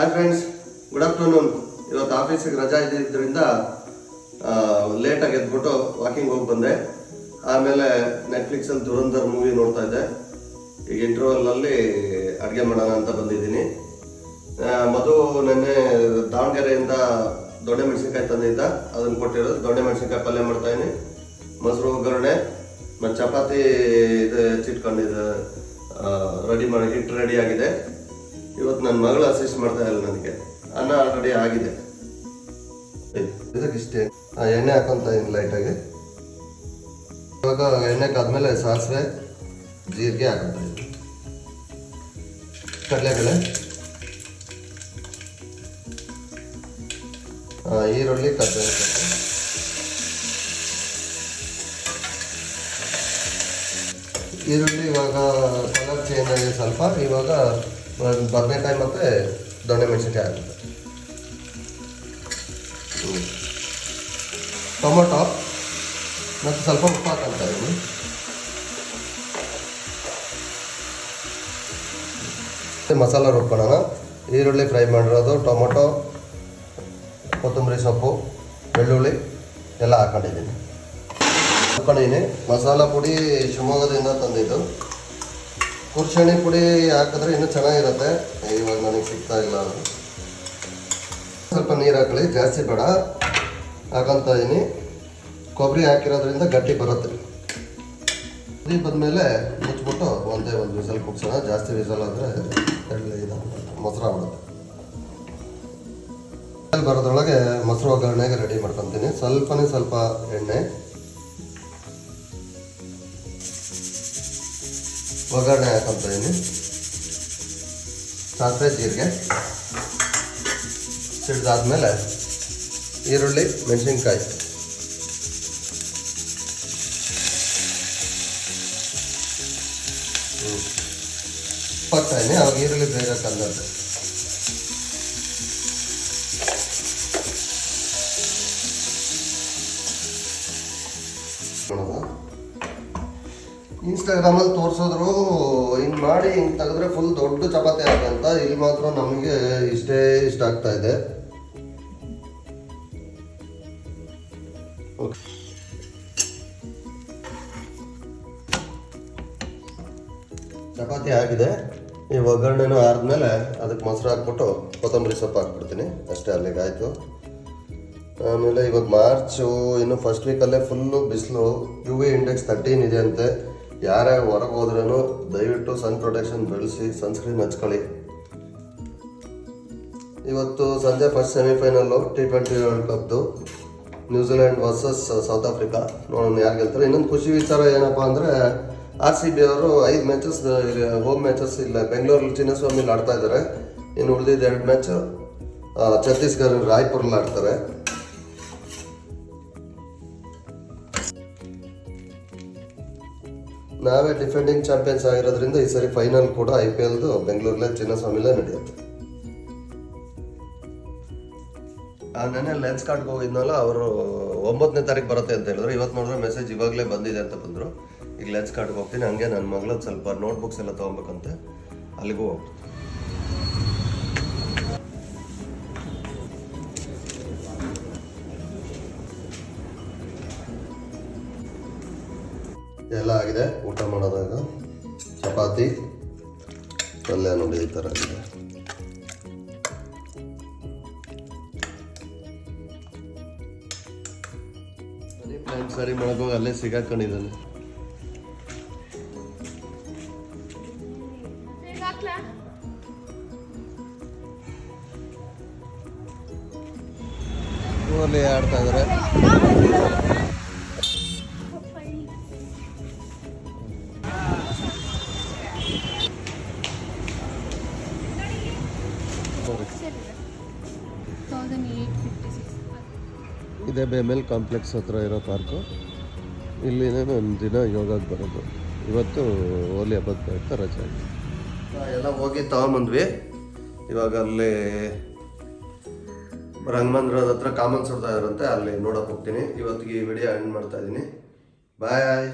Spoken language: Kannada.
Hi friends, good afternoon. ಇವತ್ತು ಆಫೀಸಿಗೆ ರಜಾ ಇದ್ದಿದ್ದರಿಂದ ಲೇಟಾಗಿ ಎದ್ಬಿಟ್ಟು ವಾಕಿಂಗ್ ಹೋಗಿ ಬಂದೆ. ಆಮೇಲೆ ನೆಟ್ಫ್ಲಿಕ್ಸಲ್ಲಿ ದುರಂಧರ್ ಮೂವಿ ನೋಡ್ತಾ ಇದ್ದೆ. ಈಗ ಇಂಟರ್ವಲ್ನಲ್ಲಿ ಅಡುಗೆ ಮಾಡೋಣ ಅಂತ ಬಂದಿದ್ದೀನಿ. ಮಧು ನೆನ್ನೆ ದಾವಣಗೆರೆಯಿಂದ ದೊಡ್ಡ ಮೆಣಸಿನ್ಕಾಯಿ ತಂದಿದ್ದ, ಅದನ್ನು ಕೊಟ್ಟಿರೋದು. ದೊಡ್ಡ ಮೆಣಸಿನ್ಕಾಯಿ ಪಲ್ಯ ಮಾಡ್ತಾಯಿದ್ದೀನಿ. ಮೊಸರು ಒಗ್ಗರಣೆ ಮತ್ತು ಚಪಾತಿ ಇದು ಹೆಚ್ಚಿಟ್ಕೊಂಡಿದ್ದೆ, ಹಿಟ್ಟು ರೆಡಿ ಆಗಿದೆ. ಇವತ್ತು ನನ್ನ ಮಗಳು ಅಸಿಸ್ಟ್ ಮಾಡ್ತಾ ಇಲ್ಲ ನನಗೆ. ಅನ್ನ ಆಲ್ರೆಡಿ ಆಗಿದೆ. ಇದಕ್ಕಿಷ್ಟೇ ಎಣ್ಣೆ ಹಾಕೊಂತ ಇದ್ದೀನಿ ಲೈಟಾಗಿ. ಇವಾಗ ಎಣ್ಣೆ ಕಾದ್ಮೇಲೆ ಸಾಸಿವೆ ಜೀರಿಗೆ ಹಾಕೊಂತ ಇದ್ದೀನಿ, ಕಡಲೆಬೇಳೆ, ಈರುಳ್ಳಿ, ಕರಿಬೇವು. ಈರುಳ್ಳಿ ಇವಾಗ ಕಲರ್ ಚೇಂಜ್ ಆಗಿದೆ ಸ್ವಲ್ಪ. ಇವಾಗ ಬದನೆಕಾಯಿ ಮತ್ತು ದೊಣ್ಣೆ ಮೆಣಸಿನ್ಕಾಯಿ ಆಗುತ್ತೆ. ಟೊಮೊಟೊ ಮತ್ತು ಸ್ವಲ್ಪ ಉಪ್ಪು ಹಾಕಂತ ಇದ್ದೀನಿ. ಮಸಾಲ ರುಬ್ಕೊಳ್ಳೋಣ. ಈರುಳ್ಳಿ ಫ್ರೈ ಮಾಡಿರೋದು, ಟೊಮೊಟೊ, ಕೊತ್ತಂಬರಿ ಸೊಪ್ಪು, ಬೆಳ್ಳುಳ್ಳಿ ಎಲ್ಲ ಹಾಕೊಂಡಿದ್ದೀನಿ. ಮಸಾಲ ಪುಡಿ ಶಿವಮೊಗ್ಗದಿಂದ ತಂದಿದ್ದು. ಕುರ್ಚಣಿ ಪುಡಿ ಹಾಕಿದ್ರೆ ಇನ್ನೂ ಚೆನ್ನಾಗಿರುತ್ತೆ. ಇವಾಗ ನನಗೆ ಸಿಗ್ತಾ ಇಲ್ಲ. ಸ್ವಲ್ಪ ನೀರು ಹಾಕಲಿ, ಜಾಸ್ತಿ ಬೇಡ. ಹಾಕಂತ ಇದ್ದೀನಿ. ಕೊಬ್ಬರಿ ಹಾಕಿರೋದ್ರಿಂದ ಗಟ್ಟಿ ಬರುತ್ತೆ. ಕುದಿ ಬಂದಮೇಲೆ ಮುಚ್ಚಿಬಿಟ್ಟು ಒಂದೇ ಒಂದು ವಿಸಲ್ ಕುಗ್ಸೋಣ. ಜಾಸ್ತಿ ವಿಸಲ್ ಆದರೆ ಮೊಸರು ಆಗ್ಬಿಡುತ್ತೆ. ಬರೋದ್ರೊಳಗೆ ಮೊಸರು ಒಗ್ಗರಣೆಗೆ ರೆಡಿ ಮಾಡ್ಕೊತೀನಿ. ಸ್ವಲ್ಪ ಎಣ್ಣೆ, ಒಗ್ಗರಣೆ ಹಾಕೊಂತ ಇದ್ದೀನಿ. ಸಾಸಿವೆ ಜೀರಿಗೆ ಸಿಡ್ದಾದ್ಮೇಲೆ ಈರುಳ್ಳಿ, ಮೆಣಸಿನ್ಕಾಯಿ, ಹಾಕ್ತಾಯಿದ್ದೀನಿ. ಅವಾಗ ಈರುಳ್ಳಿ ಬೇಗ ಕಲ್ಲತ್ತೆ. ಇನ್ಸ್ಟಾಗ್ರಾಮಲ್ಲಿ ತೋರಿಸಿದ್ರು ಹಿಂಗೆ ಮಾಡಿ ಹಿಂಗೆ ತೆಗೆದ್ರೆ ಫುಲ್ ದೊಡ್ಡ ಚಪಾತಿ ಆಗುತ್ತೆ ಅಂತ. ಇಲ್ಲಿ ಮಾತ್ರ ನಮಗೆ ಇಷ್ಟ ಆಗ್ತಾ ಇದೆ. ಚಪಾತಿ ಆಗಿದೆ. ಈ ಒಗ್ಗರಣೆನೂ ಆದ್ಮೇಲೆ ಅದಕ್ಕೆ ಮೊಸರು ಹಾಕ್ಬಿಟ್ಟು ಕೊತ್ತಂಬರಿ ಸೊಪ್ಪು ಹಾಕ್ಬಿಡ್ತೀನಿ. ಅಷ್ಟೇ, ಅಲ್ಲಿಗೆ ಆಯಿತು. ಆಮೇಲೆ ಇವಾಗ ಮಾರ್ಚು, ಇನ್ನು ಫಸ್ಟ್ ವೀಕಲ್ಲೇ ಫುಲ್ಲು ಬಿಸಿಲು. UV ಇಂಡೆಕ್ಸ್ 13 ಇದೆ ಅಂತೆ. ಯಾರೇ ಹೊರಗೆ ಹೋದ್ರೂ ದಯವಿಟ್ಟು ಸನ್ ಪ್ರೊಟೆಕ್ಷನ್ ಬೆಳೆಸಿ ಸನ್ಸ್ಕ್ರೀನ್ ಹಚ್ಕೊಳ್ಳಿ. ಇವತ್ತು ಸಂಜೆ ಫಸ್ಟ್ ಸೆಮಿಫೈನಲ್ಲು T20 ವರ್ಲ್ಡ್ ಕಪ್ದು ನ್ಯೂಜಿಲೆಂಡ್ ವರ್ಸಸ್ ಸೌತ್ ಆಫ್ರಿಕಾ. ನೋಡೋಣ ಯಾರು ಗೆಲ್ತಾರೆ. ಇನ್ನೊಂದು ಖುಷಿ ವಿಚಾರ ಏನಪ್ಪ ಅಂದರೆ, RCB ಅವರು 5 ಮ್ಯಾಚಸ್ ಹೋಮ್ ಮ್ಯಾಚಸ್ ಇಲ್ಲ ಬೆಂಗಳೂರಲ್ಲಿ ಚಿನ್ನಸ್ವಾಮಿಲಿ ಆಡ್ತಾ ಇದ್ದಾರೆ. ಇನ್ನು ಉಳಿದಿದ್ದು 2 ಮ್ಯಾಚ್ ಛತ್ತೀಸ್ಗಢ ರಾಯ್ಪುರಲ್ಲಿ ಆಡ್ತಾರೆ. ನಾವೇ ಡಿಫೆಂಡಿಂಗ್ ಚಾಂಪಿಯನ್ಸ್ ಆಗಿರೋದ್ರಿಂದ ಈ ಸರಿ ಫೈನಲ್ ಕೂಡ IPLದು ಬೆಂಗಳೂರಲ್ಲೇ ಚಿನ್ನಸ್ವಾಮಿಲೇ ನಡೆಯುತ್ತೆ. ನೆನ್ನೆ ಲೆನ್ಸ್ ಕಾರ್ಡ್ಗೆ ಹೋಗಿದ್ನಲ್ಲ, ಅವರು 9ನೇ ತಾರೀಕು ಬರುತ್ತೆ ಅಂತ ಹೇಳಿದ್ರು. ಇವತ್ತು ನೋಡಿದ್ರೆ ಮೆಸೇಜ್ ಇವಾಗಲೇ ಬಂದಿದೆ ಅಂತ ಬಂದರು. ಈಗ ಲೆನ್ಸ್ ಕಾರ್ಡ್ಗೆ ಹೋಗ್ತೀನಿ. ಹಂಗೆ ನನ್ನ ಮಗಳದ್ದು ಸ್ವಲ್ಪ ನೋಟ್ಬುಕ್ಸ್ ಎಲ್ಲ ತೊಗೊಬೇಕಂತೆ, ಅಲ್ಲಿಗೂ ಹೋಗ್ತೀನಿ. ಎಲ್ಲ ಆಗಿದೆ. ಊಟ ಮಾಡೋದಾಗ ಚಪಾತಿ ಪಲ್ಯ ನೋಡಿ ಈ ಥರ ಆಗಿದೆ. ಪ್ಲಾಂಟ್ ಸರಿ ಮಾಡೋಕೆ ಅಲ್ಲೇ ಸಿಗಾಕೊಂಡಿದ್ದಾನೆ. ಊರಲ್ಲಿ ಆಡ್ತಾ ಇದ್ದಾರೆ. ಇದೇ ಬೇಮೇಲ್ ಕಾಂಪ್ಲೆಕ್ಸ್ ಹತ್ರ ಇರೋ ಪಾರ್ಕು. ಇಲ್ಲಿನೇ ಒಂದು ದಿನ ಯೋಗಕ್ಕೆ ಬರೋದು. ಇವತ್ತು ಹೋಲಿ ಹಬ್ಬದ ಪ್ರಯುಕ್ತ ರಜೆ ಎಲ್ಲ ಹೋಗಿ ತಗೊಂಬಂದ್ವಿ. ಇವಾಗ ಅಲ್ಲಿ ರಂಗಮಂದಿರದ ಹತ್ರ ಕಾಮನ್ ಸುಡ್ತಾ ಇದ್ದಾರಂತೆ, ಅಲ್ಲಿ ನೋಡೋಕೆ ಹೋಗ್ತೀನಿ. ಇವತ್ತಿಗೆ ಈ ವಿಡಿಯೋ ಎಂಡ್ ಮಾಡ್ತಾ ಇದ್ದೀನಿ. ಬಾಯ್.